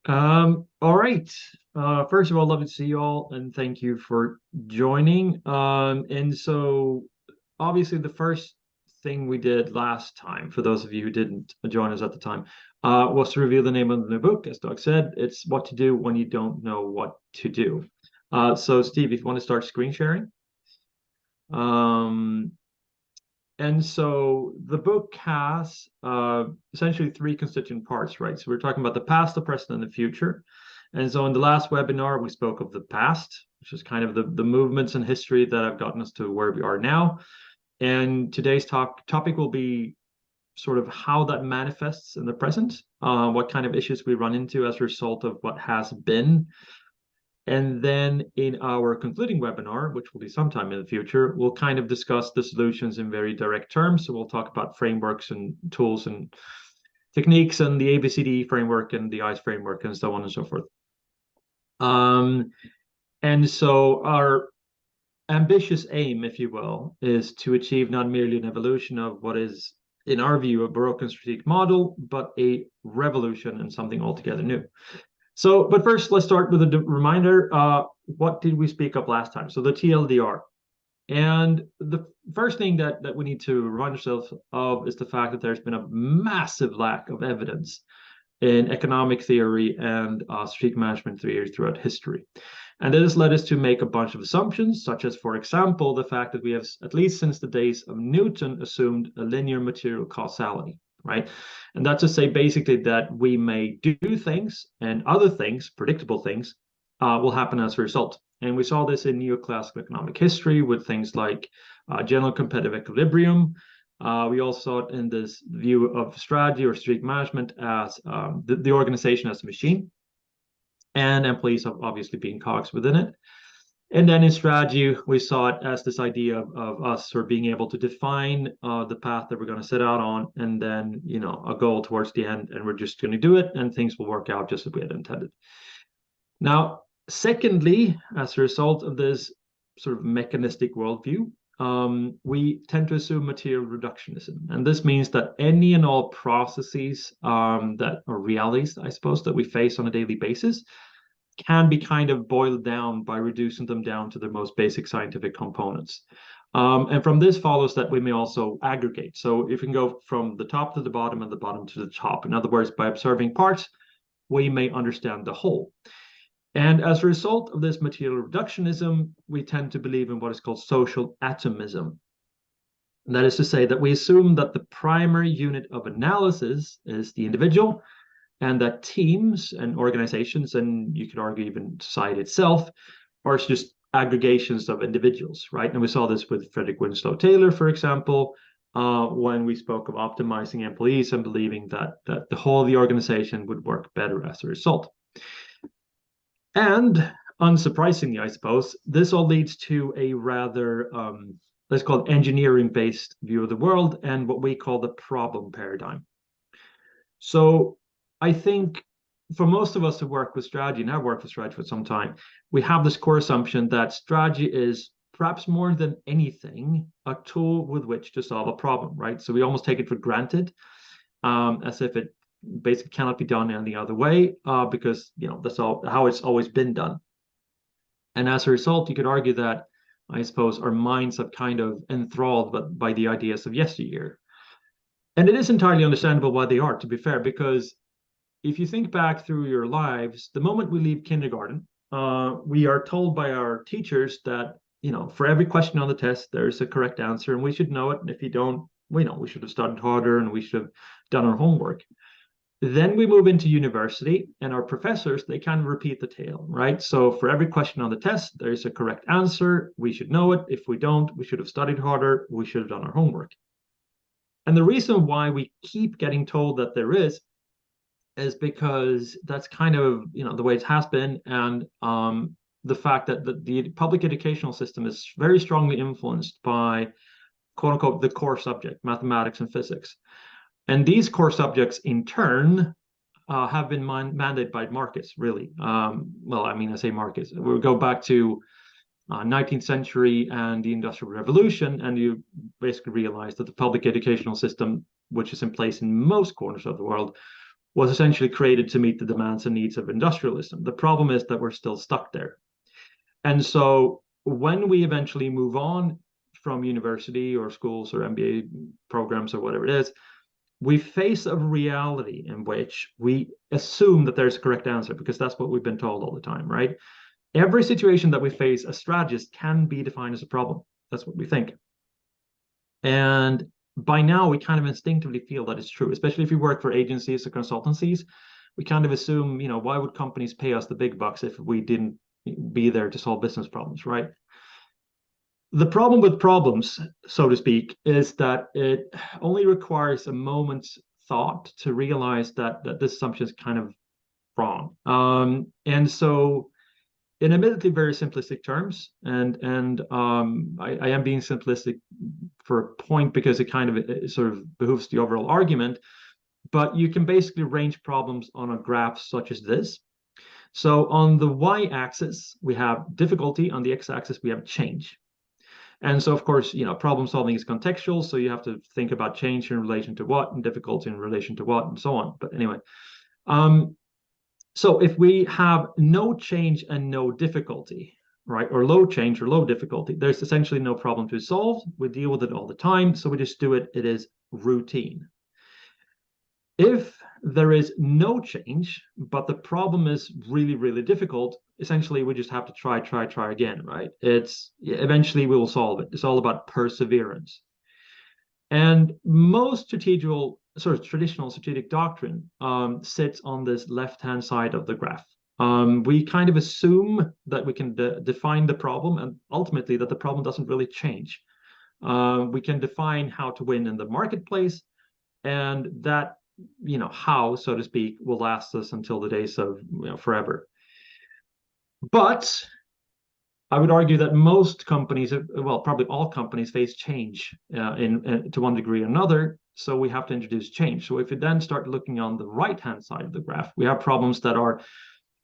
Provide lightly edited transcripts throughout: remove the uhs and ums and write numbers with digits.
All right. First of all, love to see you all, and thank you for joining. And so obviously the first thing we did last time, for those of you who didn't join us at the time, was to reveal the name of the new book. As Doug said, it's what to do when you don't know what to do. So Steve, if you want to start screen sharing. Um, and so the book has essentially three constituent parts, right? So we're talking about the past, the present, and the future. And so in the last webinar, we spoke of the past, which is kind of the movements in history that have gotten us to where we are now. And today's topic will be sort of how that manifests in the present, what kind of issues we run into as a result of what has been. And then in our concluding webinar, which will be sometime in the future, we'll kind of discuss the solutions in very direct terms. So we'll talk about frameworks and tools and techniques and the ABCD framework and the ICE framework and so on and so forth. And so our ambitious aim, if you will, is to achieve not merely an evolution of what is, in our view, a broken strategic model, but a revolution and something altogether new. So, but first, let's start with a reminder. What did we speak of last time? So the TLDR. And the first thing that we need to remind ourselves of is the fact that there's been a massive lack of evidence in economic theory and strategic management theory throughout history. And this has led us to make a bunch of assumptions, such as, for example, the fact that we have, at least since the days of Newton, assumed a linear material causality, right? And that's to say basically that we may do things and other things, predictable things, will happen as a result. And we saw this in neoclassical economic history with things like general competitive equilibrium. We also saw it in this view of strategy or strategic management as the organization as a machine, and employees obviously being cogs within it. And then in strategy, we saw it as this idea of us sort of being able to define the path that we're going to set out on, and then, you know, a goal towards the end, and we're just going to do it, and things will work out just as we had intended. Now, secondly, as a result of this sort of mechanistic worldview, we tend to assume material reductionism. And this means that any and all processes that are realities, I suppose, that we face on a daily basis can be kind of boiled down by reducing them down to the most basic scientific components. And from this follows that we may also aggregate. So if we can go from the top to the bottom and the bottom to the top. In other words, by observing parts, we may understand the whole. And as a result of this material reductionism, we tend to believe in what is called social atomism. And that is to say that we assume that the primary unit of analysis is the individual, and that teams and organizations, and you could argue even society itself, are just aggregations of individuals, right? And we saw this with Frederick Winslow Taylor, for example, when we spoke of optimizing employees and believing that the whole of the organization would work better as a result. And unsurprisingly, I suppose, this all leads to a rather, let's call it engineering-based view of the world and what we call the problem paradigm. So I think for most of us who work with strategy, and I've worked with strategy for some time, we have this core assumption that strategy is perhaps more than anything a tool with which to solve a problem, right? So we almost take it for granted, as if it basically cannot be done any other way, because, you know, that's all how it's always been done. And as a result, you could argue that, I suppose, our minds have kind of enthralled by the ideas of yesteryear. And it is entirely understandable why they are, to be fair, because if you think back through your lives, the moment we leave kindergarten, we are told by our teachers that, you know, for every question on the test, there's a correct answer, and we should know it. And if you don't, we know we should have studied harder and we should have done our homework. Then we move into university, and our professors, they kind of repeat the tale, right? So for every question on the test, there's a correct answer. We should know it. If we don't, we should have studied harder. We should have done our homework. And the reason why we keep getting told that there is because that's kind of, you know, the way it has been, and the fact that the public educational system is very strongly influenced by, quote unquote, the core subject, mathematics and physics. And these core subjects, in turn, have been mandated by markets, really. Well, I mean, I say markets. We'll go back to 19th century and the Industrial Revolution, and you basically realize that the public educational system, which is in place in most corners of the world, was essentially created to meet the demands and needs of industrialism. The problem is that we're still stuck there. And so when we eventually move on from university or schools or MBA programs or whatever it is, we face a reality in which we assume that there's a correct answer because that's what we've been told all the time, right? Every situation that we face, a strategist can be defined as a problem. That's what we think. And by now, we kind of instinctively feel that it's true, especially if you work for agencies or consultancies. We kind of assume, why would companies pay us the big bucks if we didn't be there to solve business problems, right? The problem with problems, so to speak, is that it only requires a moment's thought to realize that this assumption is kind of wrong. And so, in admittedly very simplistic terms, and I am being simplistic for a point because it sort of behooves the overall argument, but you can basically range problems on a graph such as this. So on the y-axis, we have difficulty. On the x-axis, we have change. And so, of course, problem solving is contextual. So you have to think about change in relation to what and difficulty in relation to what and so on. But anyway, so if we have no change and no difficulty, right, or low change or low difficulty, there's essentially no problem to solve. We deal with it all the time. So we just do it. It is routine. If there is no change, but the problem is really, really difficult, essentially we just have to try again, right? Eventually we will solve it. It's all about perseverance. And most traditional strategic doctrine sits on this left-hand side of the graph. We kind of assume that we can define the problem, and ultimately that the problem doesn't really change. We can define how to win in the marketplace, and that how, so to speak, will last us until the days of forever. But I would argue that most companies, well, probably all companies, face change to one degree or another. So we have to introduce change. So if you then start looking on the right-hand side of the graph, we have problems that are,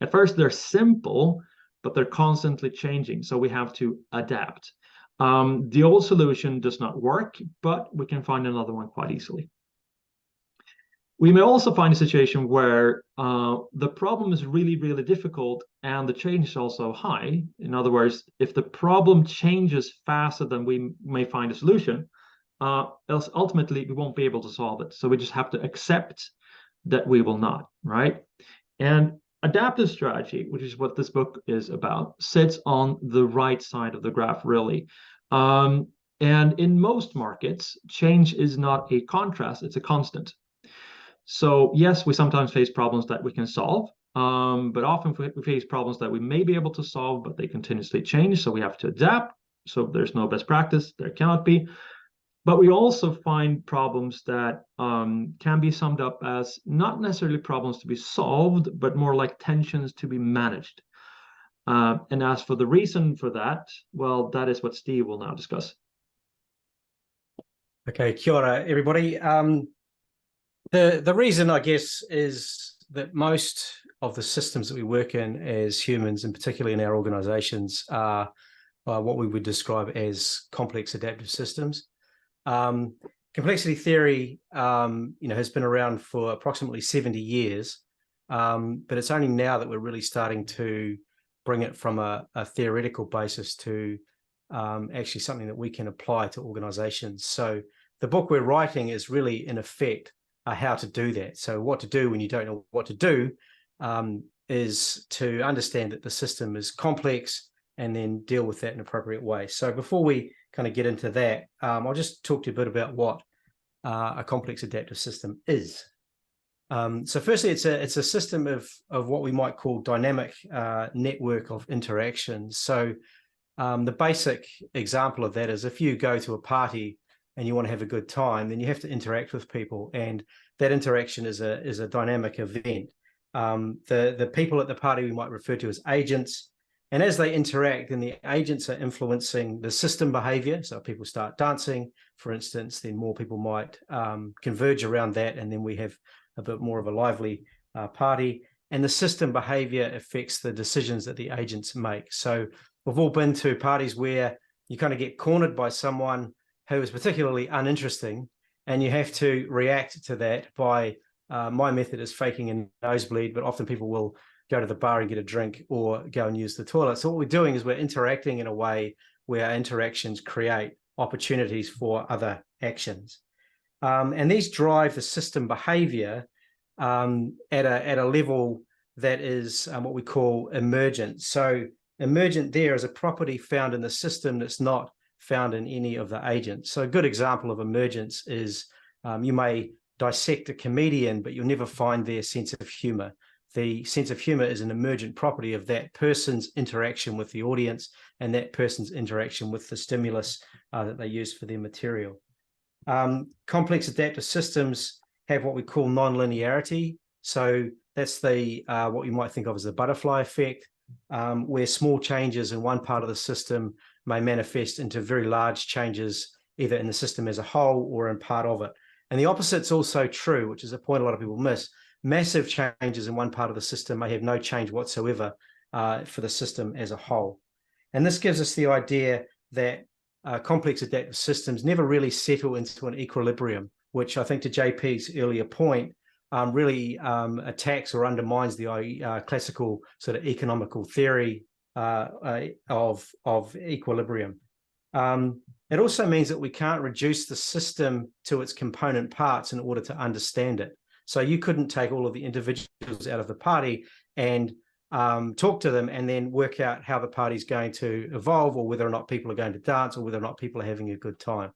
at first, they're simple, but they're constantly changing. So we have to adapt. The old solution does not work, but we can find another one quite easily. We may also find a situation where the problem is really, really difficult and the change is also high. In other words, if the problem changes faster than we may find a solution, else ultimately we won't be able to solve it. So we just have to accept that we will not, right? And adaptive strategy, which is what this book is about, sits on the right side of the graph, really. And in most markets, change is not a contrast, it's a constant. So yes, we sometimes face problems that we can solve, but often we face problems that we may be able to solve, but they continuously change. So we have to adapt. So there's no best practice, there cannot be. But we also find problems that can be summed up as not necessarily problems to be solved, but more like tensions to be managed. And as for the reason for that, well, that is what Steve will now discuss. Okay, kia ora, everybody. The reason, I guess, is that most of the systems that we work in as humans, and particularly in our organizations, are what we would describe as complex adaptive systems. Complexity theory, has been around for approximately 70 years, but it's only now that we're really starting to bring it from a theoretical basis to actually something that we can apply to organizations. So the book we're writing is really, in effect, how to do that. So what to do when you don't know what to do is to understand that the system is complex and then deal with that in an appropriate way. So before we kind of get into that, I'll just talk to you a bit about what a complex adaptive system is. So firstly, it's a system of what we might call dynamic network of interactions. So the basic example of that is if you go to a party and you want to have a good time, then you have to interact with people, and that interaction is a dynamic event. The people at the party we might refer to as agents, and as they interact, then the agents are influencing the system behavior. So if people start dancing, for instance, then more people might converge around that, and then we have a bit more of a lively party. And the system behavior affects the decisions that the agents make. So we've all been to parties where you kind of get cornered by someone who is particularly uninteresting, and you have to react to that by My method is faking a nosebleed, but often people will go to the bar and get a drink or go and use the toilet. So what we're doing is we're interacting in a way where our interactions create opportunities for other actions. And these drive the system behavior at a level that is what we call emergent. So emergent there is a property found in the system that's not found in any of the agents. So a good example of emergence is you may dissect a comedian, but you'll never find their sense of humor. The sense of humor is an emergent property of that person's interaction with the audience and that person's interaction with the stimulus that they use for their material. Complex adaptive systems have what we call nonlinearity. So that's the what you might think of as the butterfly effect, where small changes in one part of the system may manifest into very large changes either in the system as a whole or in part of it. And the opposite's also true, which is a point a lot of people miss. Massive changes in one part of the system may have no change whatsoever for the system as a whole. And this gives us the idea that complex adaptive systems never really settle into an equilibrium, which I think to JP's earlier point really attacks or undermines the classical sort of economical theory of equilibrium. It also means that we can't reduce the system to its component parts in order to understand it. So you couldn't take all of the individuals out of the party and talk to them and then work out how the party's going to evolve, or whether or not people are going to dance, or whether or not people are having a good time.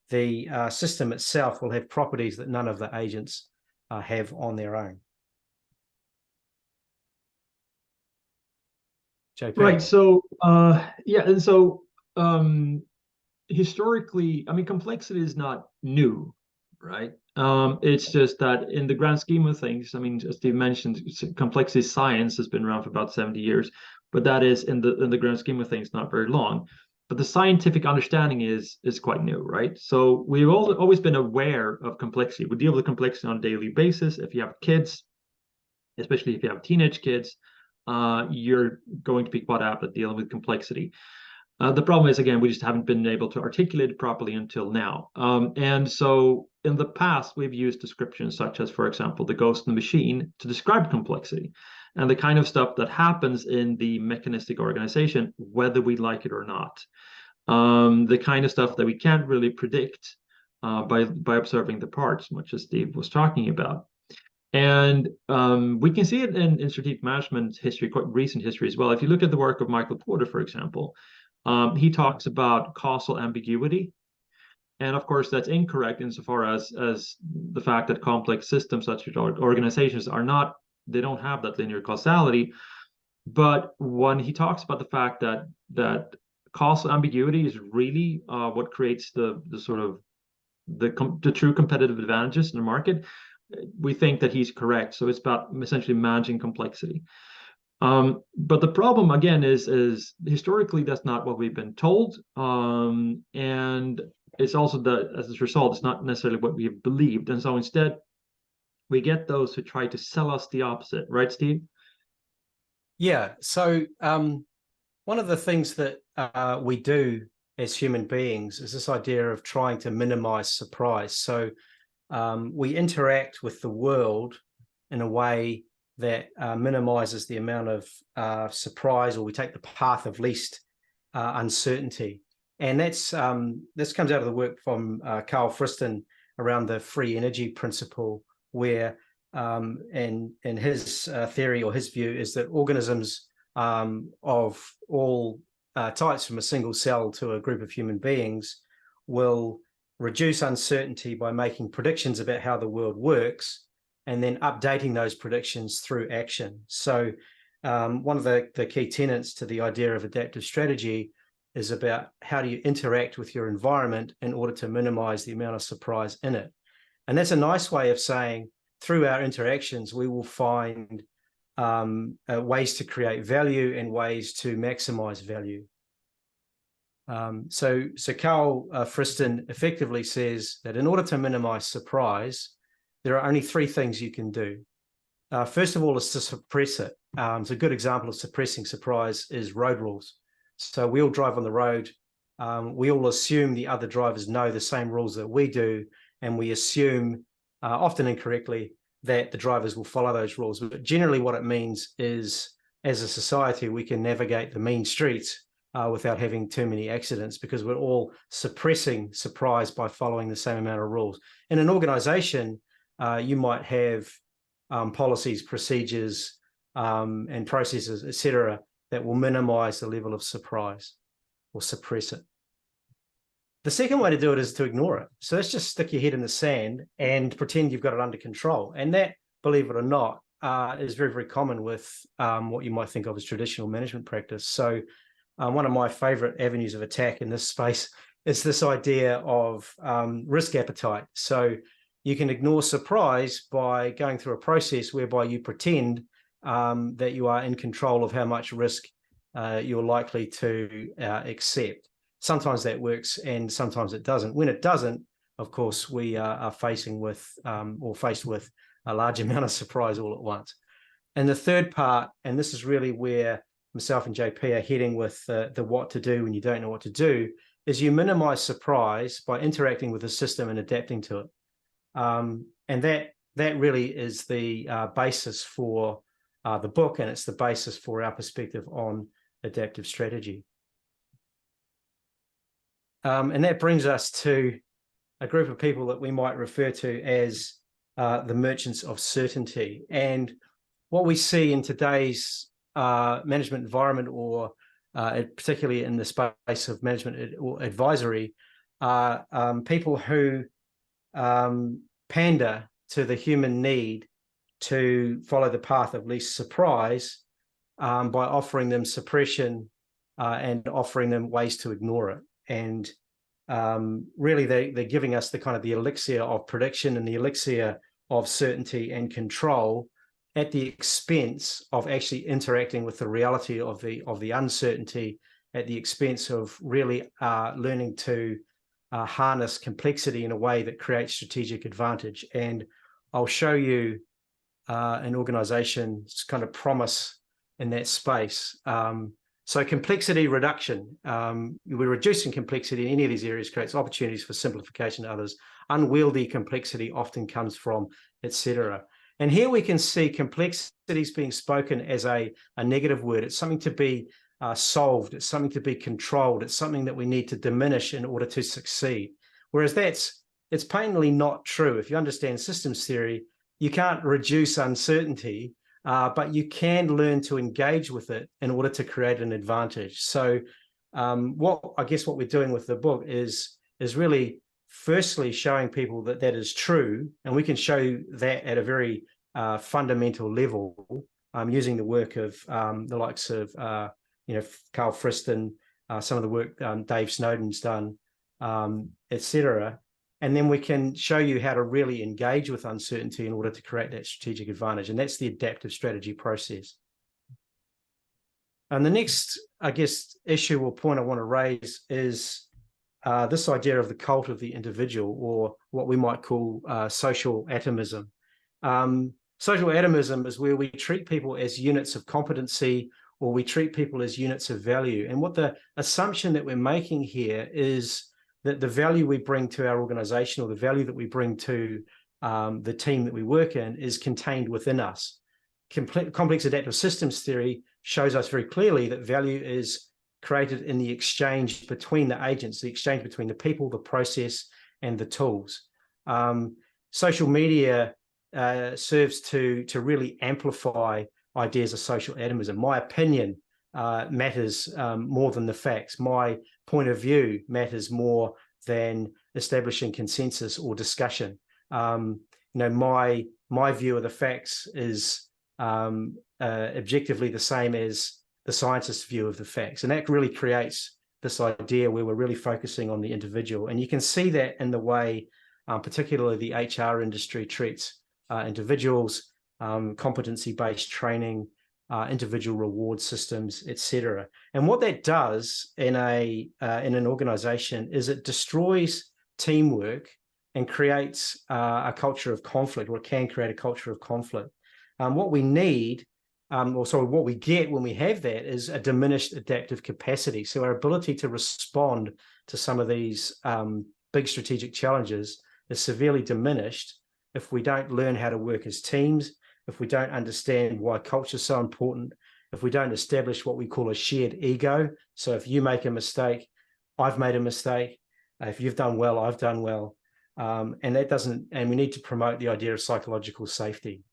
The system itself will have properties that none of the agents have on their own. JP. Right. So yeah, and so historically, I mean, complexity is not new, right? It's just that in the grand scheme of things, I mean, as Steve mentioned, complexity science has been around for about 70 years, but that is in the grand scheme of things not very long. But the scientific understanding is quite new, right? So we've always been aware of complexity. We deal with complexity on a daily basis. If you have kids, especially if you have teenage kids, you're going to be quite apt at dealing with complexity. The problem is, again, we just haven't been able to articulate it properly until now. And so in the past, we've used descriptions such as, for example, the ghost in the machine to describe complexity and the kind of stuff that happens in the mechanistic organization, whether we like it or not. The kind of stuff that we can't really predict by observing the parts, much as Steve was talking about. And we can see it in strategic management history, quite recent history as well. If you look at the work of Michael Porter, for example, he talks about causal ambiguity. And of course, that's incorrect insofar as the fact that complex systems such as organizations they don't have that linear causality. But when he talks about the fact that causal ambiguity is really what creates the sort of the true competitive advantages in the market, we think that he's correct. So it's about essentially managing complexity. But the problem again is historically that's not what we've been told, and it's also that as a result, it's not necessarily what we have believed, and so instead we get those who try to sell us the opposite, right, Steve? Yeah. So one of the things that we do as human beings is this idea of trying to minimize surprise. So we interact with the world in a way that minimizes the amount of surprise, or we take the path of least uncertainty. And that's this comes out of the work from Carl Friston around the free energy principle, where in his theory or his view is that organisms of all types, from a single cell to a group of human beings, will reduce uncertainty by making predictions about how the world works and then updating those predictions through action. So one of the key tenets to the idea of adaptive strategy is about how do you interact with your environment in order to minimize the amount of surprise in it. And that's a nice way of saying through our interactions, we will find ways to create value and ways to maximize value. So Carl Friston effectively says that in order to minimize surprise, there are only three things you can do. First of all is to suppress it. So a good example of suppressing surprise is road rules. So we all drive on the road. We all assume the other drivers know the same rules that we do, and we assume, often incorrectly, that the drivers will follow those rules. But generally what it means is, as a society, we can navigate the mean streets without having too many accidents, because we're all suppressing surprise by following the same amount of rules. In an organization, you might have policies, procedures, and processes, etc., that will minimize the level of surprise or suppress it. The second way to do it is to ignore it. So let's just stick your head in the sand and pretend you've got it under control. And that, believe it or not, is very, very common with what you might think of as traditional management practice. So one of my favorite avenues of attack in this space is this idea of risk appetite. So you can ignore surprise by going through a process whereby you pretend that you are in control of how much risk you're likely to accept. Sometimes that works and sometimes it doesn't. When it doesn't, of course, we are faced with a large amount of surprise all at once. And the third part, and this is really where myself and JP are heading with the what to do when you don't know what to do, is you minimize surprise by interacting with the system and adapting to it. And that really is the basis for the book, and it's the basis for our perspective on adaptive strategy. And that brings us to a group of people that we might refer to as the merchants of certainty. And what we see in today's management environment, or particularly in the space of management or advisory, are people who pander to the human need to follow the path of least surprise by offering them suppression and offering them ways to ignore it. And really they're giving us the kind of the elixir of prediction and the elixir of certainty and control at the expense of actually interacting with the reality of the uncertainty, at the expense of really learning to harness complexity in a way that creates strategic advantage. And I'll show you an organization's kind of promise in that space. So complexity reduction, we're reducing complexity in any of these areas creates opportunities for simplification to others. Unwieldy complexity often comes from, etc. And here we can see complexities being spoken as a negative word. It's something to be solved. It's something to be controlled. It's something that we need to diminish in order to succeed. Whereas it's plainly not true. If you understand systems theory, you can't reduce uncertainty, but you can learn to engage with it in order to create an advantage. So what we're doing with the book is really firstly showing people that that is true, and we can show that at a very fundamental level using the work of the likes of Carl Friston, some of the work Dave Snowden's done, etc. And then we can show you how to really engage with uncertainty in order to create that strategic advantage. And that's the adaptive strategy process. And the next, I guess, issue or point I want to raise is this idea of the cult of the individual, or what we might call social atomism. Social atomism is where we treat people as units of competency, or we treat people as units of value. And what the assumption that we're making here is that the value we bring to our organization, or the value that we bring to the team that we work in, is contained within us. Complex adaptive systems theory shows us very clearly that value is created in the exchange between the agents, the exchange between the people, the process, and the tools. Social media serves to really amplify ideas of social atomism. My opinion matters more than the facts. My point of view matters more than establishing consensus or discussion. My view of the facts is objectively the same as the scientist's view of the facts, and that really creates this idea where we're really focusing on the individual. And you can see that in the way, particularly the HR industry treats individuals, competency-based training, individual reward systems, etc. And what that does in an organization is it destroys teamwork and creates a culture of conflict, or it can create a culture of conflict. What we need, what we get when we have that, is a diminished adaptive capacity. So our ability to respond to some of these big strategic challenges is severely diminished if we don't learn how to work as teams, if we don't understand why culture is so important, if we don't establish what we call a shared ego. So if you make a mistake, I've made a mistake. If you've done well, I've done well. And that doesn't, and we need to promote the idea of psychological safety.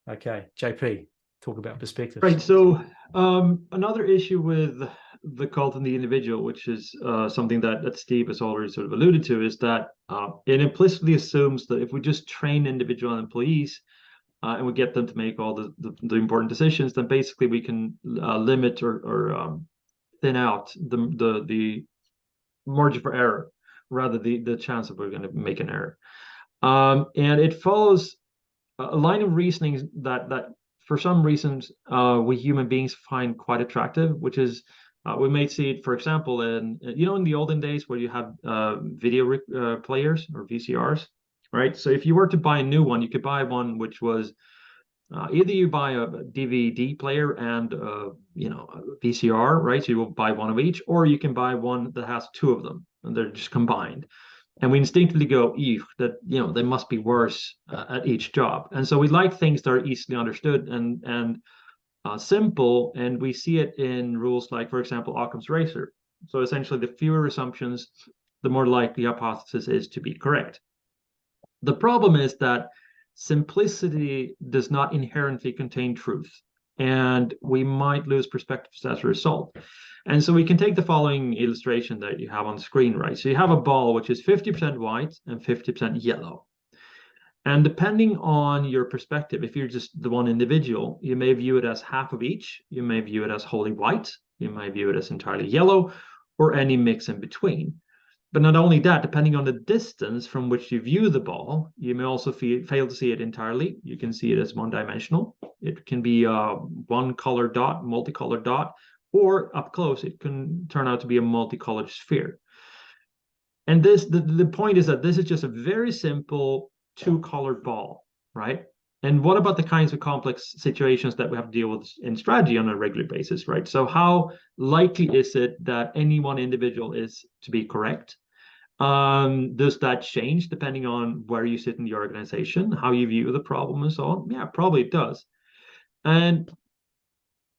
Okay, JP, talk about perspectives. Right. So another issue with the cult and the individual, which is something that Steve has already sort of alluded to, is that it implicitly assumes that if we just train individual employees and we get them to make all the important decisions, then basically we can limit or thin out the margin for error, rather the chance that we're going to make an error. And it follows a line of reasoning that for some reasons we human beings find quite attractive, which is we may see it, for example, in in the olden days where you have video players or VCRs, right? So if you were to buy a new one, you could buy one which was either you buy a DVD player and a VCR, right? So you will buy one of each, or you can buy one that has two of them and they're just combined. And we instinctively go, ew, that they must be worse at each job. And so we like things that are easily understood and simple, and we see it in rules like, for example, Occam's razor. So essentially, the fewer assumptions, the more likely the hypothesis is to be correct. The problem is that simplicity does not inherently contain truth, and we might lose perspectives as a result. And so we can take the following illustration that you have on the screen, right? So you have a ball which is 50% white and 50% yellow. And depending on your perspective, if you're just the one individual, you may view it as half of each. You may view it as wholly white. You may view it as entirely yellow, or any mix in between. But not only that, depending on the distance from which you view the ball, you may also fail to see it entirely. You can see it as one-dimensional. It can be a one-color dot, multicolored dot, or up close, it can turn out to be a multicolored sphere. And the point is that this is just a very simple two-colored ball, right? And what about the kinds of complex situations that we have to deal with in strategy on a regular basis, right? So how likely is it that any one individual is to be correct? Does that change depending on where you sit in the organization, how you view the problem, and so on? Yeah, probably it does. And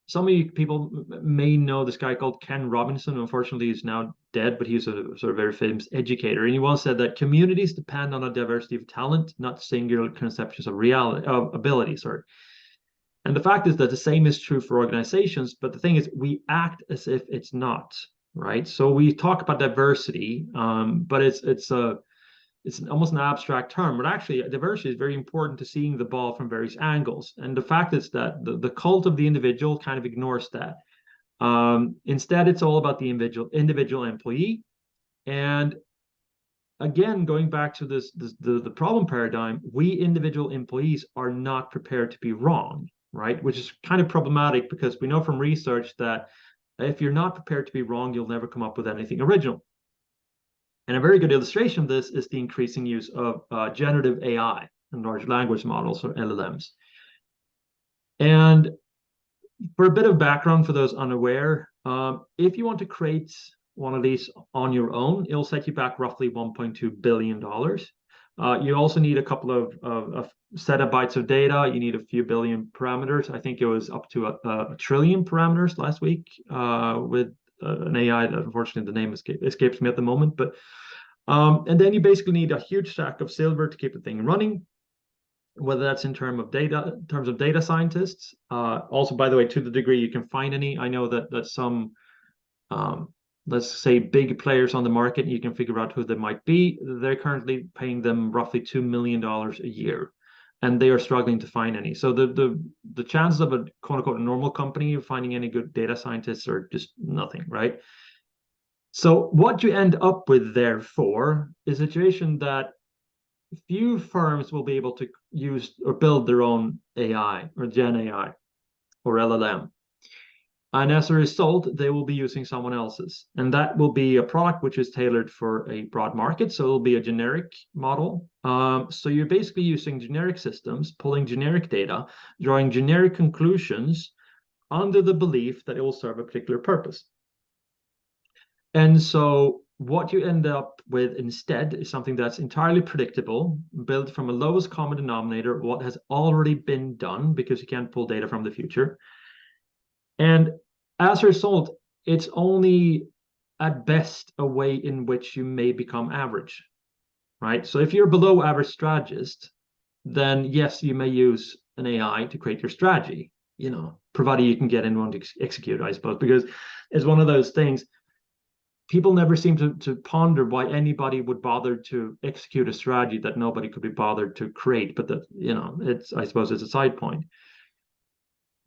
some of you people may know this guy called Ken Robinson. Unfortunately, he's now dead, but he's a sort of very famous educator. And he once said that communities depend on a diversity of talent, not singular conceptions of reality, of ability. Sorry. And the fact is that the same is true for organizations. But the thing is, we act as if it's not, right? So we talk about diversity, but it's almost an abstract term, but actually diversity is very important to seeing the ball from various angles. And the fact is that the cult of the individual kind of ignores that. Instead, it's all about the individual employee. And again, going back to the problem paradigm, we individual employees are not prepared to be wrong, right? Which is kind of problematic because we know from research that if you're not prepared to be wrong, you'll never come up with anything original. And a very good illustration of this is the increasing use of generative AI and large language models, or LLMs. And for a bit of background for those unaware, if you want to create one of these on your own, it'll set you back roughly $1.2 billion. You also need a couple of zettabytes of data. You need a few billion parameters. I think it was up to a trillion parameters last week with an AI that unfortunately the name escapes me at the moment. But and then you basically need a huge stack of silver to keep the thing running, whether that's in terms of data scientists. Also, by the way, to the degree you can find any, I know that some let's say big players on the market, you can figure out who they might be. They're currently paying them roughly $2 million a year, and they are struggling to find any. So the chances of a quote unquote normal company finding any good data scientists are just nothing, right? So what you end up with, therefore, is a situation that few firms will be able to use or build their own AI or Gen AI or LLM. And as a result, they will be using someone else's. And that will be a product which is tailored for a broad market. So it'll be a generic model. So you're basically using generic systems, pulling generic data, drawing generic conclusions under the belief that it will serve a particular purpose. And so what you end up with instead is something that's entirely predictable, built from a lowest common denominator, what has already been done, because you can't pull data from the future. And as a result, it's only at best a way in which you may become average, right? So if you're below average strategist, then yes, you may use an AI to create your strategy, provided you can get anyone to execute, I suppose, because it's one of those things. People never seem to ponder why anybody would bother to execute a strategy that nobody could be bothered to create. But I suppose it's a side point.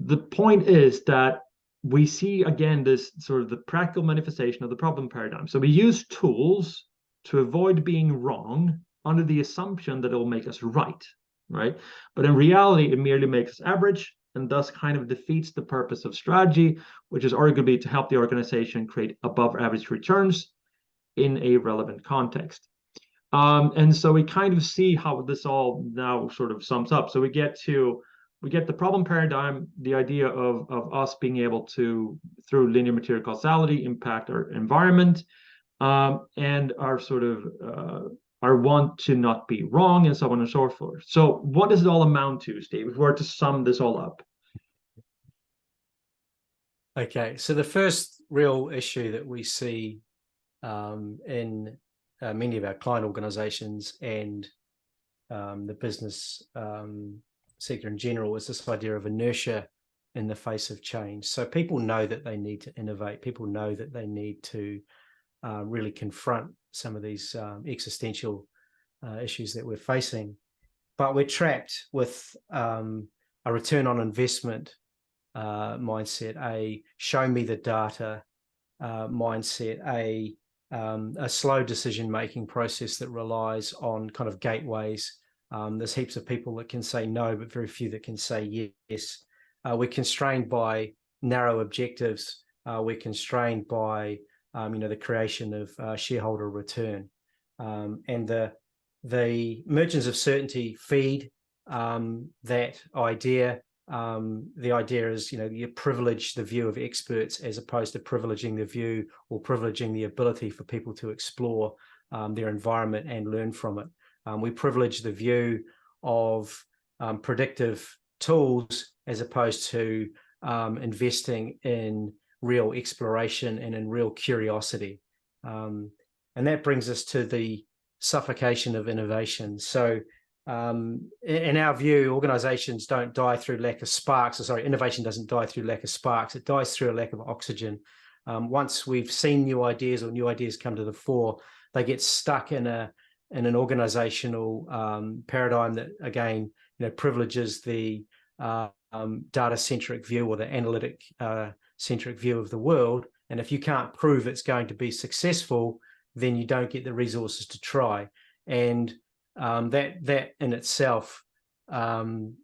The point is that we see again this sort of the practical manifestation of the problem paradigm. So we use tools to avoid being wrong under the assumption that it will make us right? But in reality, it merely makes us average, and thus kind of defeats the purpose of strategy, which is arguably to help the organization create above average returns in a relevant context. And so we kind of see how this all now sort of sums up. So we get the problem paradigm, the idea of us being able to, through linear material causality, impact our environment, and our sort of our want to not be wrong, and so on and so forth. So what does it all amount to, Steve, if we were to sum this all up? Okay, so the first real issue that we see in many of our client organizations and the business sector in general is this idea of inertia in the face of change. So people know that they need to innovate. People know that they need to really confront some of these existential issues that we're facing. But we're trapped with a return on investment mindset, a show me the data mindset, a slow decision-making process that relies on kind of gateways. There's heaps of people that can say no, but very few that can say yes. We're constrained by narrow objectives. We're constrained by, the creation of shareholder return. And the merchants of certainty feed that idea. The idea is, you privilege the view of experts as opposed to privileging the view or privileging the ability for people to explore their environment and learn from it. We privilege the view of predictive tools as opposed to investing in real exploration and in real curiosity. And that brings us to the suffocation of innovation. So in our view, organizations don't die through lack of sparks. Innovation doesn't die through lack of sparks. It dies through a lack of oxygen. Once we've seen new ideas or new ideas come to the fore, they get stuck in an organizational paradigm that, again, privileges the data-centric view or the analytic-centric view of the world. And if you can't prove it's going to be successful, then you don't get the resources to try. And that in itself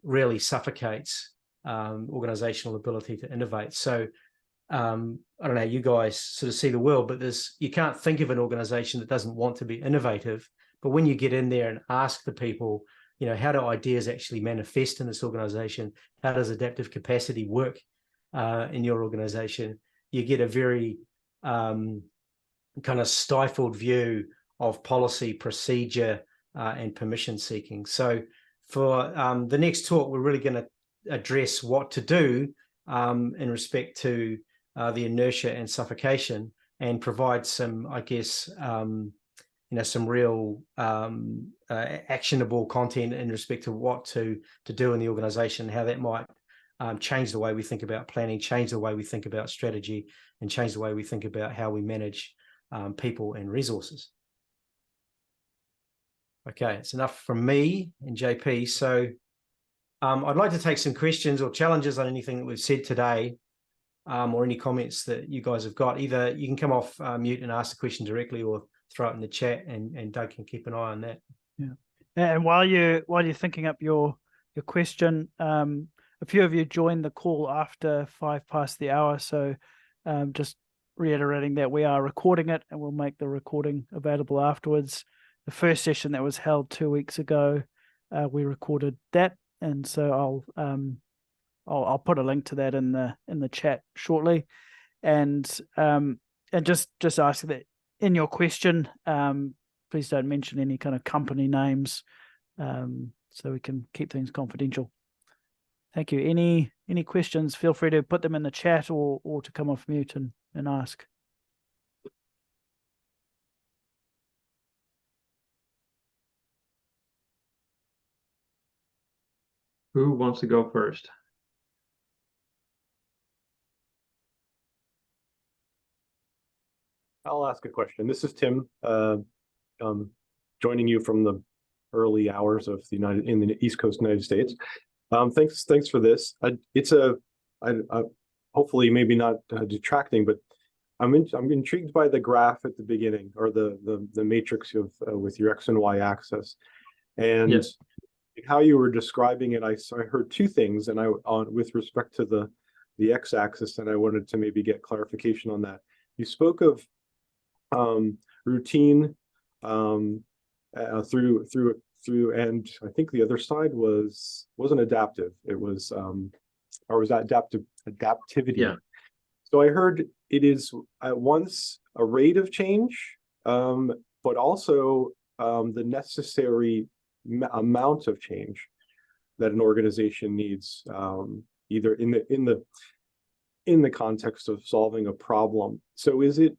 really suffocates organizational ability to innovate. So I don't know, you guys sort of see the world, but you can't think of an organization that doesn't want to be innovative. But when you get in there and ask the people, how do ideas actually manifest in this organization? How does adaptive capacity work in your organization? You get a very kind of stifled view of policy, procedure, and permission seeking. So for the next talk, we're really going to address what to do in respect to the inertia and suffocation, and provide some, I guess, some real actionable content in respect to what to do in the organization, how that might change the way we think about planning, change the way we think about strategy, and change the way we think about how we manage people and resources. Okay, it's enough from me and JP. So I'd like to take some questions or challenges on anything that we've said today, or any comments that you guys have got. Either you can come off mute and ask the question directly, or throw it in the chat, and Doug can keep an eye on that. Yeah. And while you're thinking up your question, a few of you joined the call after 5 past the hour. So just reiterating that we are recording it, and we'll make the recording available afterwards. The first session that was held 2 weeks ago, we recorded that, and so I'll put a link to that in the chat shortly, and just ask that in your question, please don't mention any kind of company names, so we can keep things confidential. Thank you. Any questions? Feel free to put them in the chat or to come off mute and ask. Who wants to go first? I'll ask a question. This is Tim, joining you from the early hours of in the East Coast United States. Thanks for this. It's hopefully maybe not detracting, but I'm intrigued by the graph at the beginning, or the matrix of with your X and Y axis, and yes. How you were describing it. I heard two things, and with respect to the X axis, and I wanted to maybe get clarification on that. You spoke of routine through, and I think the other side wasn't adaptive. It was or was that adaptivity? Yeah. So I heard it is at once a rate of change, but also the necessary amount of change that an organization needs, either in the context of solving a problem. So is it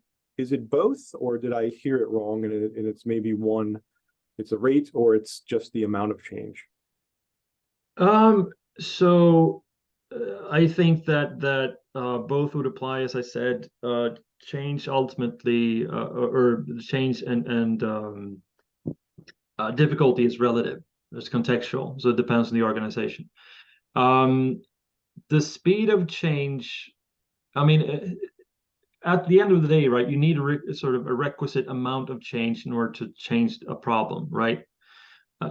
both, or did I hear it wrong? And it's maybe one, it's a rate, or it's just the amount of change. So I think that both would apply. As I said, change ultimately, or change and difficulty is relative. It's contextual, so it depends on the organization. The speed of change, I mean, at the end of the day, right, you need a sort of a requisite amount of change in order to change a problem, right?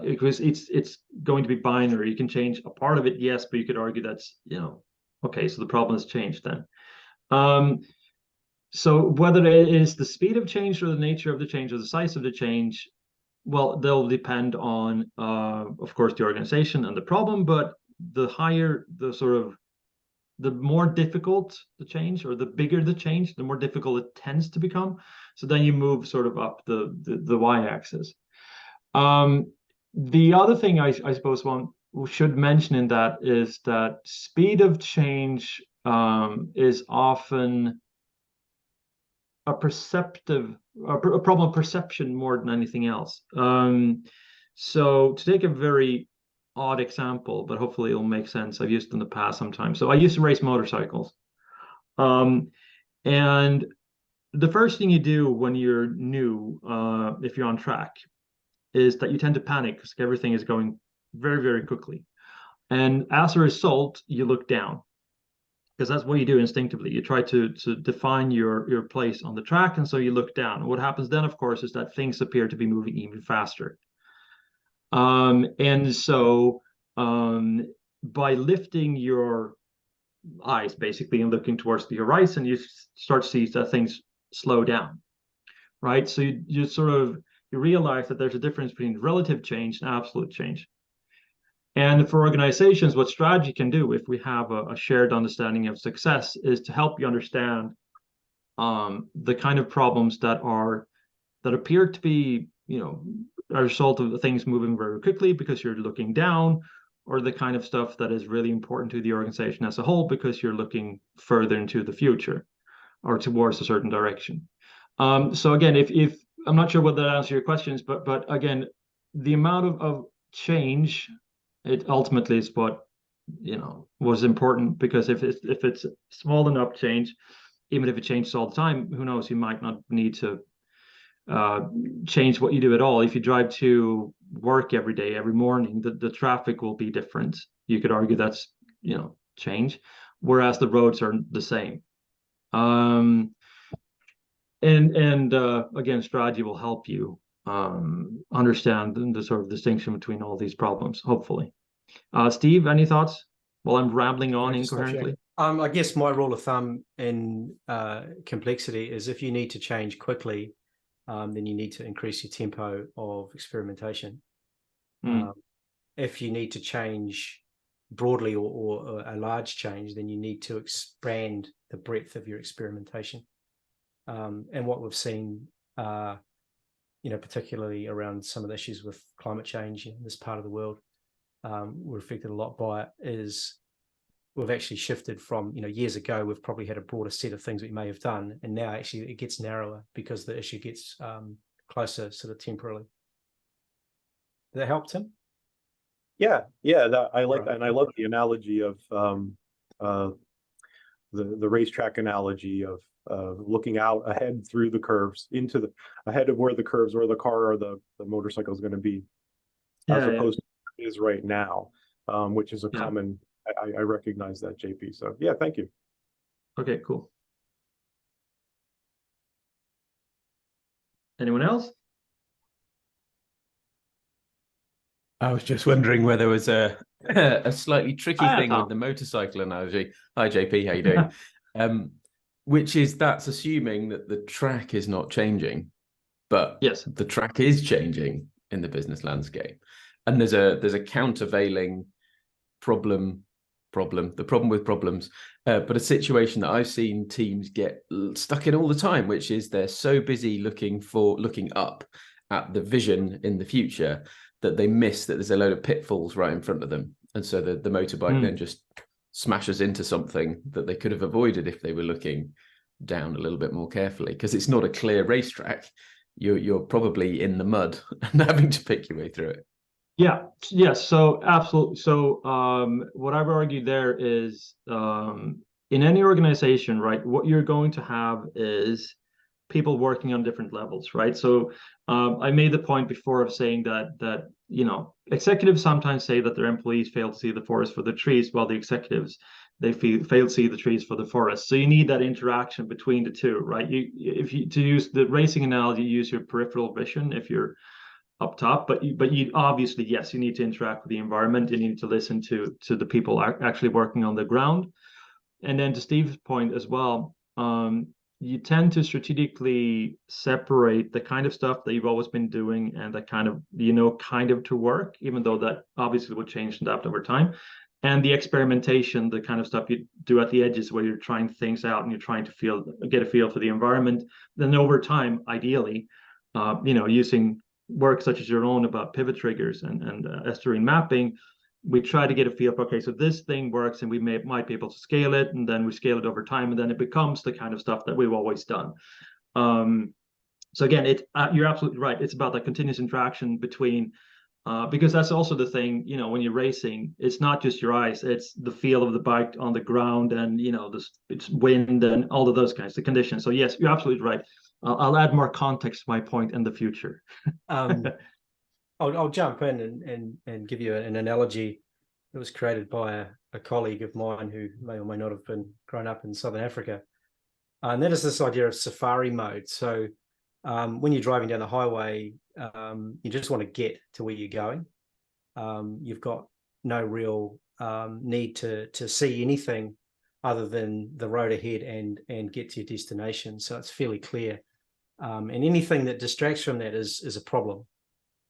Because it's going to be binary. You can change a part of it, yes, but you could argue that's, okay, so the problem has changed then. So whether it is the speed of change or the nature of the change or the size of the change, well, they'll depend on, of course, the organization and the problem, but the higher the more difficult the change, or the bigger the change, the more difficult it tends to become. So then you move sort of up the y-axis. The other thing I suppose one should mention in that is that speed of change is often a problem of perception more than anything else. So to take a very odd example, but hopefully it'll make sense. I've used it in the past sometimes. So I used to race motorcycles. And the first thing you do when you're new, if you're on track, is that you tend to panic because everything is going very, very quickly. And as a result, you look down, because that's what you do instinctively. You try to define your place on the track, and so you look down. And what happens then, of course, is that things appear to be moving even faster. And so by lifting your eyes, basically, and looking towards the horizon, you start to see that things slow down, right? So you realize that there's a difference between relative change and absolute change. And for organizations, what strategy can do, if we have a shared understanding of success, is to help you understand the kind of problems that appear to be, a result of things moving very quickly because you're looking down, or the kind of stuff that is really important to the organization as a whole because you're looking further into the future or towards a certain direction. So again, if I'm not sure whether that answers your questions, but again, the amount of change, it ultimately is what was important, because if it's small enough change, even if it changes all the time, who knows, you might not need to change what you do at all. If you drive to work every day, every morning, the traffic will be different. You could argue that's change, whereas the roads are the same. And again, strategy will help you understand the sort of distinction between all these problems, hopefully. Steve, any thoughts while I'm rambling on incoherently? I guess my rule of thumb in complexity is, if you need to change quickly, then you need to increase your tempo of experimentation. If you need to change broadly, or a large change, then you need to expand the breadth of your experimentation. And what we've seen particularly around some of the issues with climate change in this part of the world. We're affected a lot by it, is we've actually shifted from, years ago, we've probably had a broader set of things we may have done, and now actually it gets narrower because the issue gets closer sort of temporarily. Did that help, Tim? Yeah, I like that, and I love the analogy of the racetrack analogy of looking out ahead through the curves ahead of where the curves, where the car or the motorcycle is going to be, as opposed to what it is right now, which is a common. I recognize that, JP. So yeah, thank you. Okay, cool. Anyone else? I was just wondering whether there was a slightly tricky thing with the motorcycle analogy. Hi, JP, how you doing? Which is, that's assuming that the track is not changing, but yes, the track is changing in the business landscape, and there's a countervailing problem with problems, but a situation that I've seen teams get stuck in all the time, which is they're so busy looking up at the vision in the future that they miss that there's a load of pitfalls right in front of them, and so the motorbike then just smashes into something that they could have avoided if they were looking down a little bit more carefully, because it's not a clear racetrack. You're probably in the mud and having to pick your way through it. Yes. So absolutely. So what I've argued there is, in any organization, right, what you're going to have is people working on different levels, right? So I made the point before of saying that executives sometimes say that their employees fail to see the forest for the trees, while the executives, they fail to see the trees for the forest. So you need that interaction between the two, right? To use the racing analogy, you use your peripheral vision if you're up top, but you obviously, yes, you need to interact with the environment. You need to listen to the people actually working on the ground. And then to Steve's point as well, you tend to strategically separate the kind of stuff that you've always been doing and that kind of to work, even though that obviously will change and adapt over time. And the experimentation, the kind of stuff you do at the edges where you're trying things out and you're trying to get a feel for the environment. Then over time, ideally, using work such as your own about pivot triggers and estuarine mapping, we try to get a feel for, okay, so this thing works and we might be able to scale it, and then we scale it over time, and then it becomes the kind of stuff that we've always done. So again, you're absolutely right. It's about that continuous interaction between, because that's also the thing, when you're racing, it's not just your eyes, it's the feel of the bike on the ground, and it's wind and all of those kinds of conditions. So yes, you're absolutely right. I'll add more context to my point in the future. I'll jump in and give you an analogy that was created by a colleague of mine who may or may not have been grown up in Southern Africa. And that is this idea of safari mode. So when you're driving down the highway, you just want to get to where you're going. You've got no real need to see anything other than the road ahead and get to your destination. So it's fairly clear. And anything that distracts from that is a problem.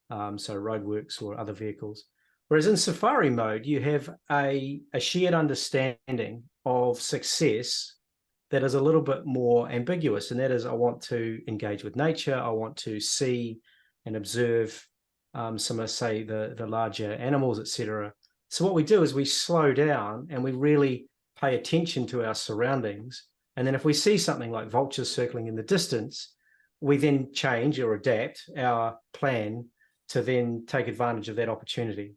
So roadworks or other vehicles. Whereas in safari mode, you have a shared understanding of success that is a little bit more ambiguous. And that is, I want to engage with nature. I want to see and observe some of, say, the larger animals, etc. So what we do is we slow down and we really pay attention to our surroundings. And then if we see something like vultures circling in the distance, we then change or adapt our plan to then take advantage of that opportunity.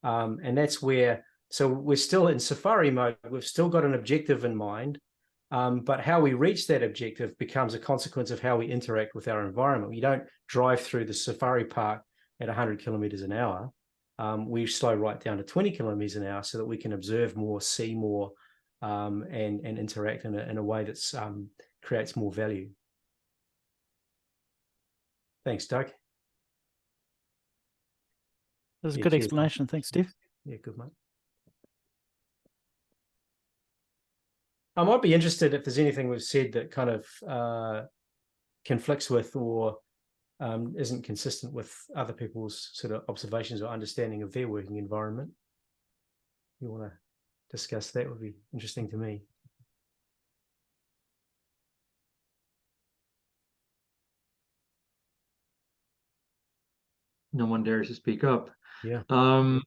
And that's where, so we're still in safari mode, we've still got an objective in mind, but how we reach that objective becomes a consequence of how we interact with our environment. We don't drive through the safari park at 100 kilometers an hour. We slow right down to 20 kilometers an hour so that we can observe more, see more, and interact in a way that creates more value. Thanks, Doug. That was a good explanation. Thanks, Steve. Yeah, good, mate. I might be interested if there's anything we've said that kind of conflicts with or isn't consistent with other people's sort of observations or understanding of their working environment. You want to discuss that? Would be interesting to me. no one dares to speak up. Yeah. All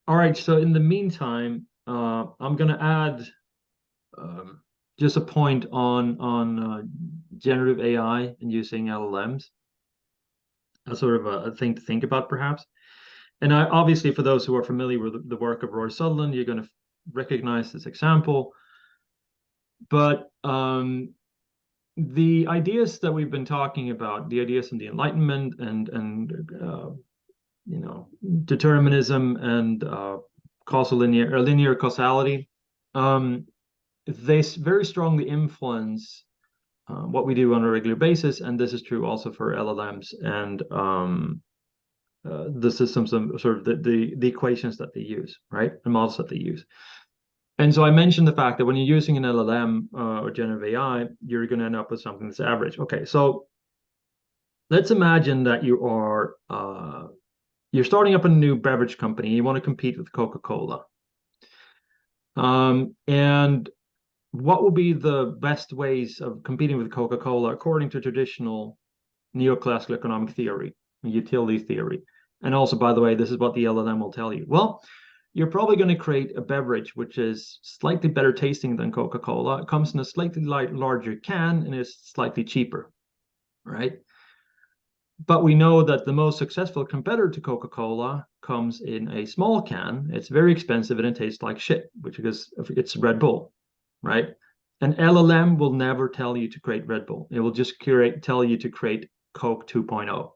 right. So in the meantime, I'm gonna add just a point on generative AI and using LLMs. A sort of a thing to think about, perhaps. And obviously, for those who are familiar with the work of Roy Sutherland, you're going to recognize this example. But the ideas that we've been talking about, the ideas in the Enlightenment and you know, determinism and causal linear causality, they very strongly influence what we do on a regular basis, and this is true also for LLMs and the systems and sort of the equations that they use, right, and models that they use. And so I mentioned the fact that when you're using an LLM or generative AI, you're going to end up with something that's average. Okay, so let's imagine that you're starting up a new beverage company. You want to compete with Coca-Cola. And what would be the best ways of competing with Coca-Cola according to traditional neoclassical economic theory, utility theory? And also, by the way, this is what the LLM will tell you. Well, you're probably going to create a beverage which is slightly better tasting than Coca-Cola. It comes in a slightly larger can and is slightly cheaper, right? But we know that the most successful competitor to Coca-Cola comes in a small can. It's very expensive and it tastes like shit, which is it's Red Bull, right? An LLM will never tell you to create Red Bull. It will just tell you to create Coke 2.0.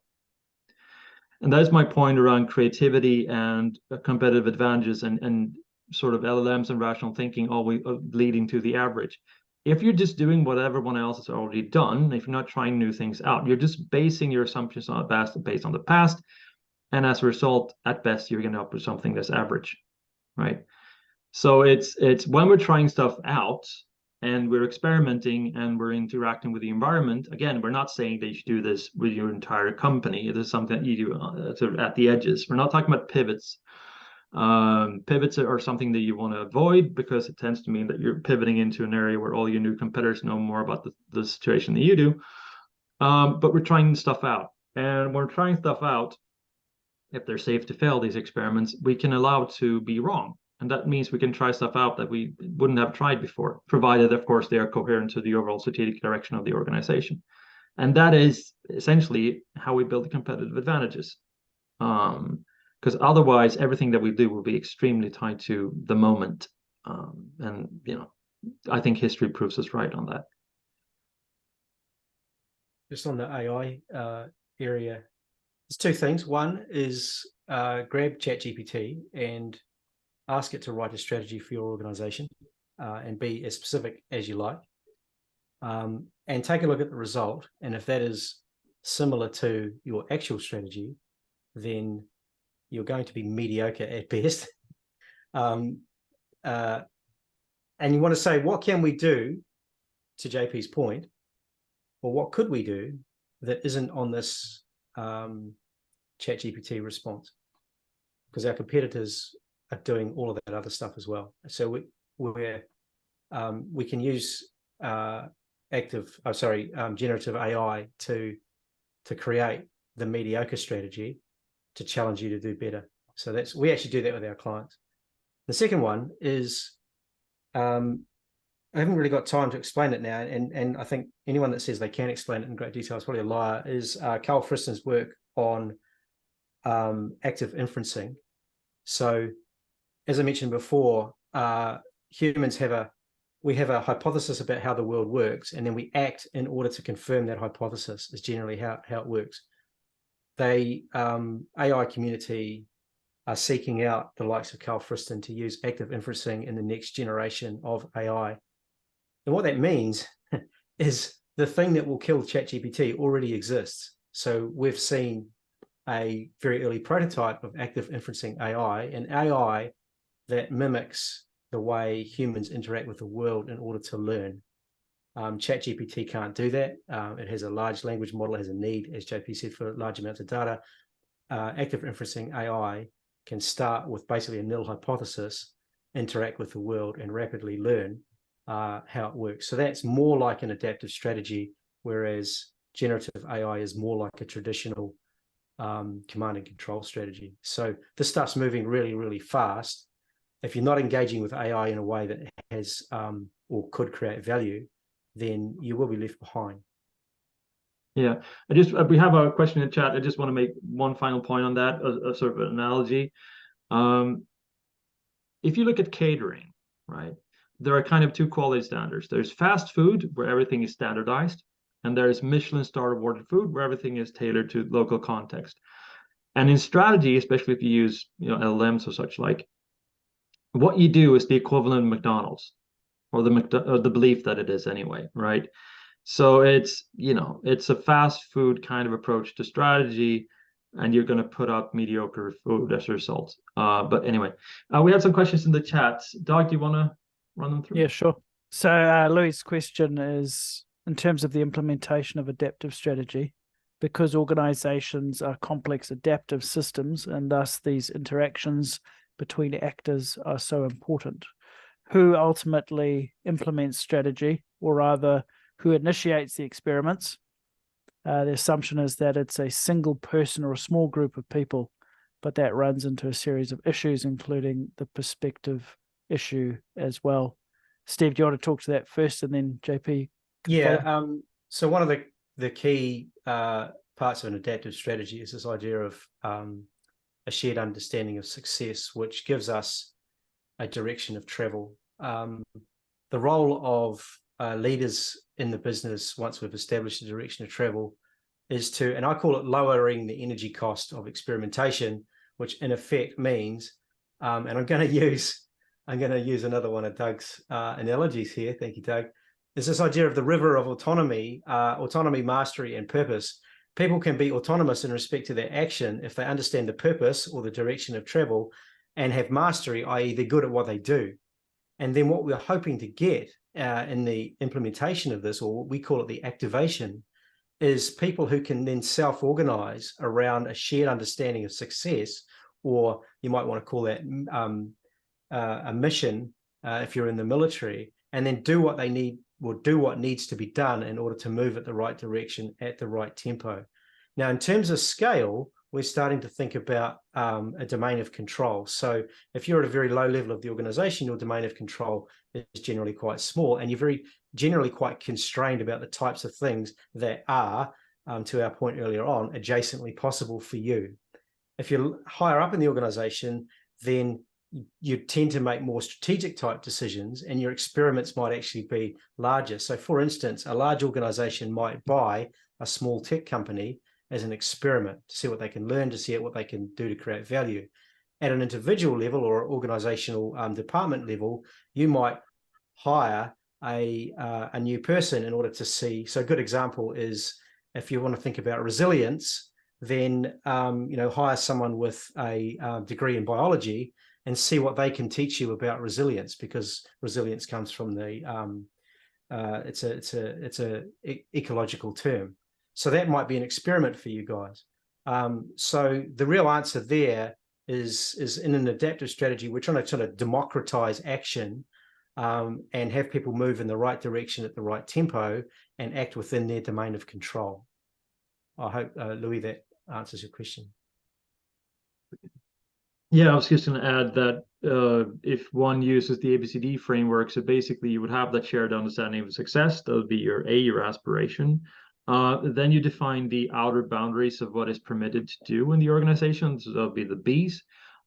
And that's my point around creativity and competitive advantages and sort of LLMs and rational thinking always leading to the average. If you're just doing what everyone else has already done, if you're not trying new things out, you're just basing your assumptions on based on the past. And as a result, at best, you're going to end up with something that's average, right? So it's when we're trying stuff out and we're experimenting and we're interacting with the environment. Again, we're not saying that you should do this with your entire company. It is something that you do sort of at the edges. We're not talking about pivots. Pivots are something that you want to avoid because it tends to mean that you're pivoting into an area where all your new competitors know more about the situation than you do. But we're trying stuff out. And when we're trying stuff out, if they're safe to fail, these experiments, we can allow to be wrong. And that means we can try stuff out that we wouldn't have tried before, provided, of course, they are coherent to the overall strategic direction of the organization. And that is essentially how we build competitive advantages. Because otherwise, everything that we do will be extremely tied to the moment. And, you know, I think history proves us right on that. Just on the AI area, there's two things. One is grab ChatGPT and ask it to write a strategy for your organization and be as specific as you like. And take a look at the result. And if that is similar to your actual strategy, then you're going to be mediocre at best. And you want to say, what can we do, to JP's point, or what could we do that isn't on this ChatGPT response? Because our competitors are doing all of that other stuff as well. So we can use generative AI to create the mediocre strategy to challenge you to do better. So we actually do that with our clients. The second one is I haven't really got time to explain it now, and I think anyone that says they can explain it in great detail is probably a liar, is Carl Friston's work on active inferencing. So as I mentioned before, humans have a hypothesis about how the world works, and then we act in order to confirm that hypothesis is generally how it works. The AI community are seeking out the likes of Carl Friston to use active inferencing in the next generation of AI. And what that means is the thing that will kill ChatGPT already exists. So we've seen a very early prototype of active inferencing AI, an AI that mimics the way humans interact with the world in order to learn. ChatGPT can't do that. It has a large language model, it has a need, as JP said, for large amounts of data. Active inferencing AI can start with basically a nil hypothesis, interact with the world, and rapidly learn how it works. So that's more like an adaptive strategy, whereas generative AI is more like a traditional command and control strategy. So this stuff's moving really, really fast. If you're not engaging with AI in a way that has or could create value, then you will be left behind. Yeah, we have a question in the chat. I just want to make one final point on that, a sort of an analogy. If you look at catering, right, there are kind of two quality standards. There's fast food where everything is standardized, and there's Michelin star awarded food where everything is tailored to local context. And in strategy, especially if you use LLMs or such like, what you do is the equivalent of McDonald's, or the belief that it is anyway, right? So it's a fast food kind of approach to strategy, and you're going to put out mediocre food as a result. But anyway, we had some questions in the chat. Doug, do you want to run them through? Yeah, sure. So Louis' question is, in terms of the implementation of adaptive strategy, because organizations are complex adaptive systems and thus these interactions between actors are so important, who ultimately implements strategy, or rather who initiates the experiments? The assumption is that it's a single person or a small group of people, but that runs into a series of issues, including the perspective issue as well. Steve, do you want to talk to that first, and then JP? Yeah. So one of the key parts of an adaptive strategy is this idea of a shared understanding of success, which gives us a direction of travel. The role of leaders in the business, once we've established a direction of travel, is to, and I call it lowering the energy cost of experimentation, which in effect means, and I'm going to use another one of Doug's analogies here. Thank you, Doug. There's this idea of the river of autonomy, mastery, and purpose. People can be autonomous in respect to their action if they understand the purpose or the direction of travel and have mastery, i.e. they're good at what they do. And then what we're hoping to get in the implementation of this, or we call it the activation, is people who can then self-organize around a shared understanding of success, or you might want to call that a mission if you're in the military, and then do what they need, or do what needs to be done in order to move at the right direction at the right tempo. Now, in terms of scale, we're starting to think about a domain of control. So if you're at a very low level of the organization, your domain of control is generally quite small, and you're very generally quite constrained about the types of things that are, to our point earlier on, adjacently possible for you. If you're higher up in the organization, then you tend to make more strategic type decisions, and your experiments might actually be larger. So for instance, a large organization might buy a small tech company as an experiment to see what they can learn, to see what they can do to create value. At an individual level or organizational department level, you might hire a new person in order to see. So a good example is, if you want to think about resilience, then hire someone with a degree in biology and see what they can teach you about resilience, because resilience comes from the it's a ecological term. So that might be an experiment for you guys. So the real answer there is in an adaptive strategy, we're trying to sort of democratize action and have people move in the right direction at the right tempo and act within their domain of control. I hope, Louis, that answers your question. Yeah, I was just going to add that if one uses the ABCD framework, so basically you would have that shared understanding of success. That would be your aspiration. Then you define the outer boundaries of what is permitted to do in the organization. So that'll be the B's.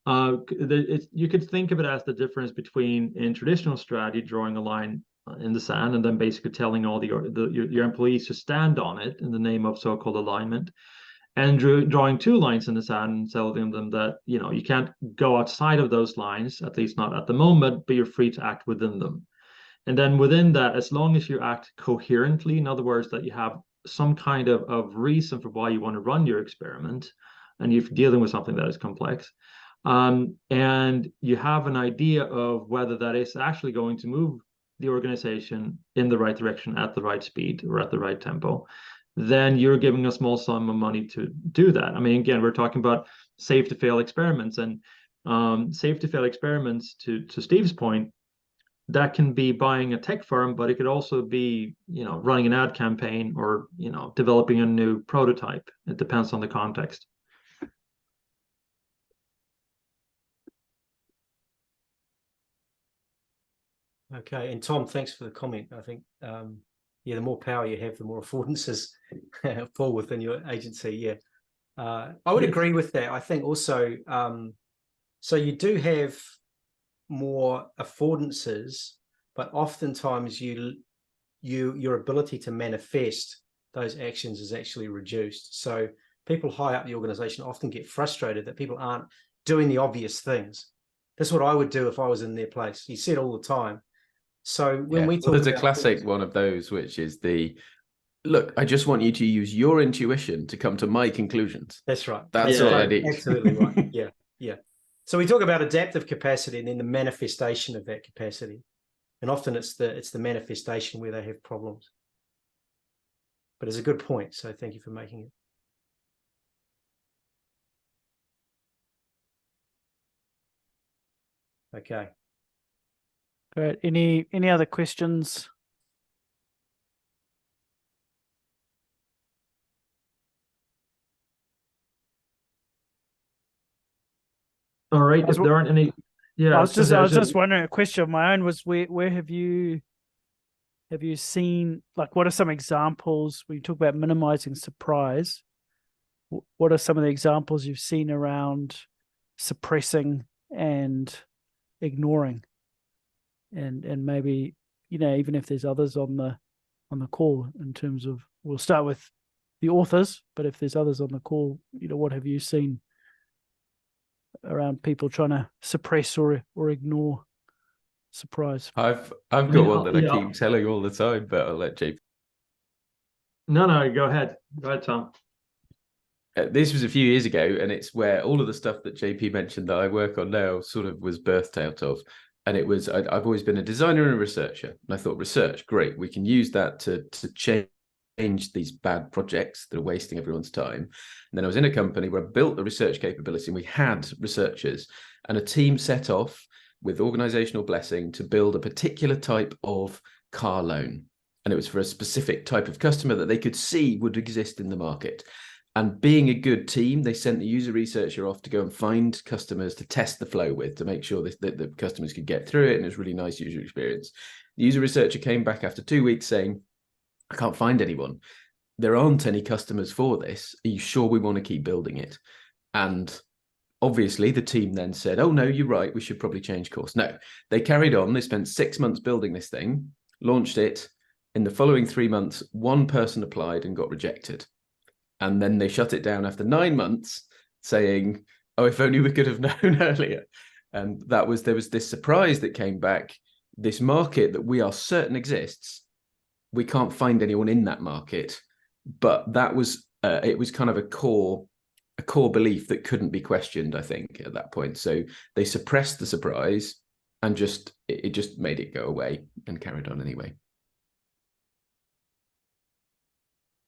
You could think of it as the difference between, in traditional strategy, drawing a line in the sand and then basically telling all your employees to stand on it in the name of so-called alignment, and drawing two lines in the sand and telling them that you can't go outside of those lines, at least not at the moment, but you're free to act within them. And then within that, as long as you act coherently, in other words, that you have some kind of reason for why you want to run your experiment, and you're dealing with something that is complex, and you have an idea of whether that is actually going to move the organization in the right direction at the right speed or at the right tempo, then you're giving a small sum of money to do that. I mean, again, we're talking about safe to fail experiments, and safe to fail experiments, to Steve's point, that can be buying a tech firm, but it could also be, running an ad campaign or, developing a new prototype. It depends on the context. Okay, and Tom, thanks for the comment. I think, yeah, the more power you have, the more affordances fall within your agency. Yeah, I would agree with that. I think also, so you do have more affordances, but oftentimes your ability to manifest those actions is actually reduced. So people high up the organization often get frustrated that people aren't doing the obvious things. That's what I would do if I was in their place. You see it all the time. So when we talk there's a about classic one of those, which is look, I just want you to use your intuition to come to my conclusions. That's right. That's all I need. Absolutely right. Yeah. So we talk about adaptive capacity and then the manifestation of that capacity. And often it's the manifestation where they have problems. But it's a good point. So thank you for making it. Okay. Great. Any other questions? All right. If there aren't any, yeah, I was just wondering. A question of my own was where have you seen, like, what are some examples when you talk about minimizing surprise? What are some of the examples you've seen around suppressing and ignoring? And maybe, even if there's others on the call, in terms of, we'll start with the authors, but if there's others on the call, what have you seen around people trying to suppress or ignore surprise? I've got one that I keep telling all the time, but I'll let JP. No, go ahead, Tom. This was a few years ago, and it's where all of the stuff that JP mentioned that I work on now sort of was birthed out of. And it was, I've always been a designer and a researcher. And I thought, research, great. We can use that to change these bad projects that are wasting everyone's time. And then I was in a company where I built the research capability, and we had researchers and a team set off with organizational blessing to build a particular type of car loan. And it was for a specific type of customer that they could see would exist in the market. And being a good team, they sent the user researcher off to go and find customers to test the flow with, to make sure that the customers could get through it. And it was a really nice user experience. The user researcher came back after 2 weeks saying, I can't find anyone. There aren't any customers for this. Are you sure we want to keep building it? And obviously the team then said, oh no, you're right. We should probably change course. No, they carried on. They spent 6 months building this thing, launched it. In the following 3 months, one person applied and got rejected. And then they shut it down after 9 months, saying, oh, if only we could have known earlier. And there was this surprise that came back, this market that we are certain exists. We can't find anyone in that market. But that was, it was kind of a core belief that couldn't be questioned, I think, at that point. So they suppressed the surprise and it just made it go away and carried on anyway.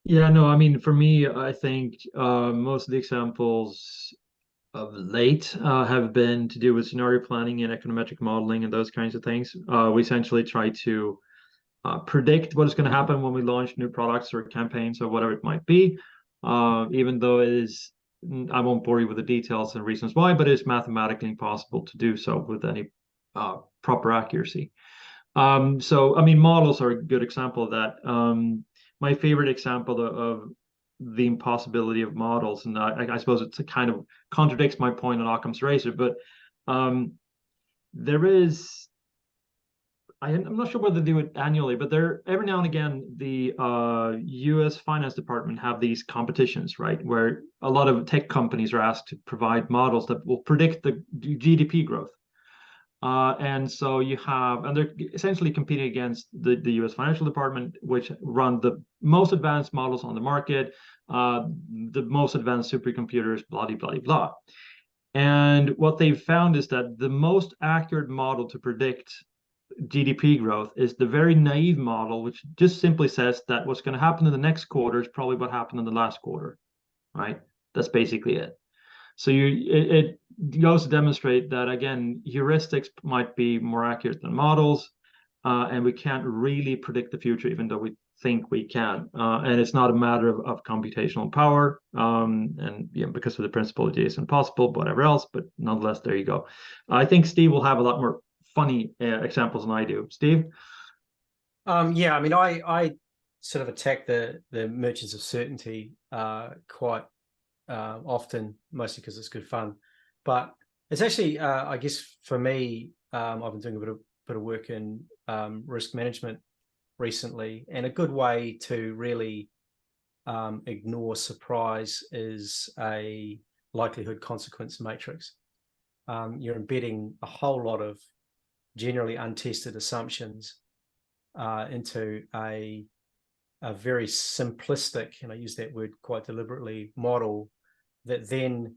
Yeah, no, I mean, for me, I think most of the examples of late have been to do with scenario planning and econometric modeling and those kinds of things. We essentially try to predict what is going to happen when we launch new products or campaigns or whatever it might be, even though it is, I won't bore you with the details and reasons why, but it's mathematically impossible to do so with any proper accuracy. So, I mean, models are a good example of that. My favorite example of the impossibility of models, and I suppose it kind of contradicts my point on Occam's razor, but there is, I'm not sure whether they do it annually, but there every now and again the U.S. Finance Department have these competitions, right, where a lot of tech companies are asked to provide models that will predict the GDP growth. And so and they're essentially competing against the U.S. Financial Department, which run the most advanced models on the market, the most advanced supercomputers, blah, blah, blah, blah. And what they've found is that the most accurate model to predict GDP growth is the very naive model, which just simply says that what's going to happen in the next quarter is probably what happened in the last quarter, right? That's basically it. So it goes to demonstrate that, again, heuristics might be more accurate than models, and we can't really predict the future, even though we think we can. And it's not a matter of computational power, and because of the principle of J is impossible, whatever else, but nonetheless, there you go. I think Steve will have a lot more funny examples than I do. Steve? Yeah, I mean, I sort of attack the merchants of certainty quite often, mostly because it's good fun. But it's actually, I guess, for me, I've been doing a bit of work in risk management recently, and a good way to really ignore surprise is a likelihood consequence matrix. You're embedding a whole lot of generally untested assumptions into a very simplistic, and I use that word quite deliberately, model that then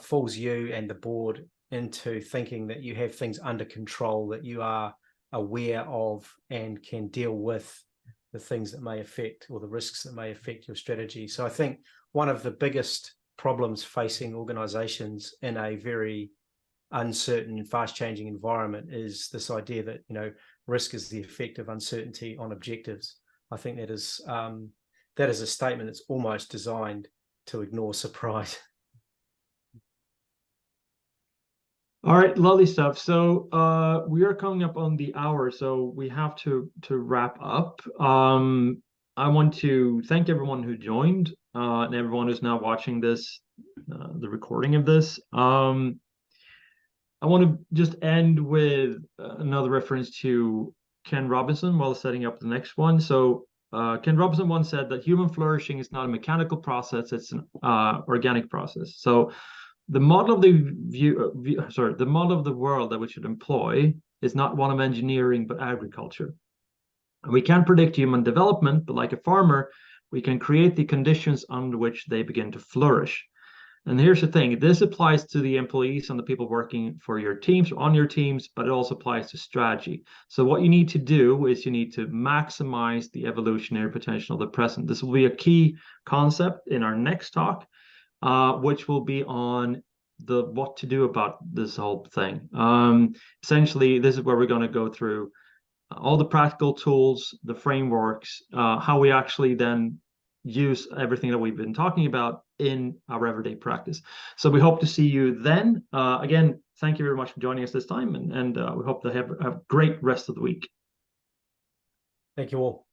fools you and the board into thinking that you have things under control, that you are aware of and can deal with the things that may affect, or the risks that may affect your strategy. So I think one of the biggest problems facing organizations in a very uncertain and fast-changing environment is this idea that, you know, risk is the effect of uncertainty on objectives. I think that is a statement that's almost designed to ignore surprise. All right, lovely stuff. So we are coming up on the hour, so we have to wrap up. I want to thank everyone who joined and everyone who's now watching this, the recording of this. I want to just end with another reference to Ken Robinson while setting up the next one. So Ken Robinson once said that human flourishing is not a mechanical process; it's an organic process. So the model of the model of the world that we should employ is not one of engineering but agriculture. And we can't predict human development, but like a farmer, we can create the conditions under which they begin to flourish. And here's the thing, this applies to the employees and the people working for your teams or on your teams, but it also applies to strategy. So what you need to do is you need to maximize the evolutionary potential of the present. This will be a key concept in our next talk, which will be on the what to do about this whole thing. Essentially, this is where we're going to go through all the practical tools, the frameworks, how we actually then use everything that we've been talking about in our everyday practice. So we hope to see you then. Again, thank you very much for joining us this time, and we hope to have a great rest of the week. Thank you all.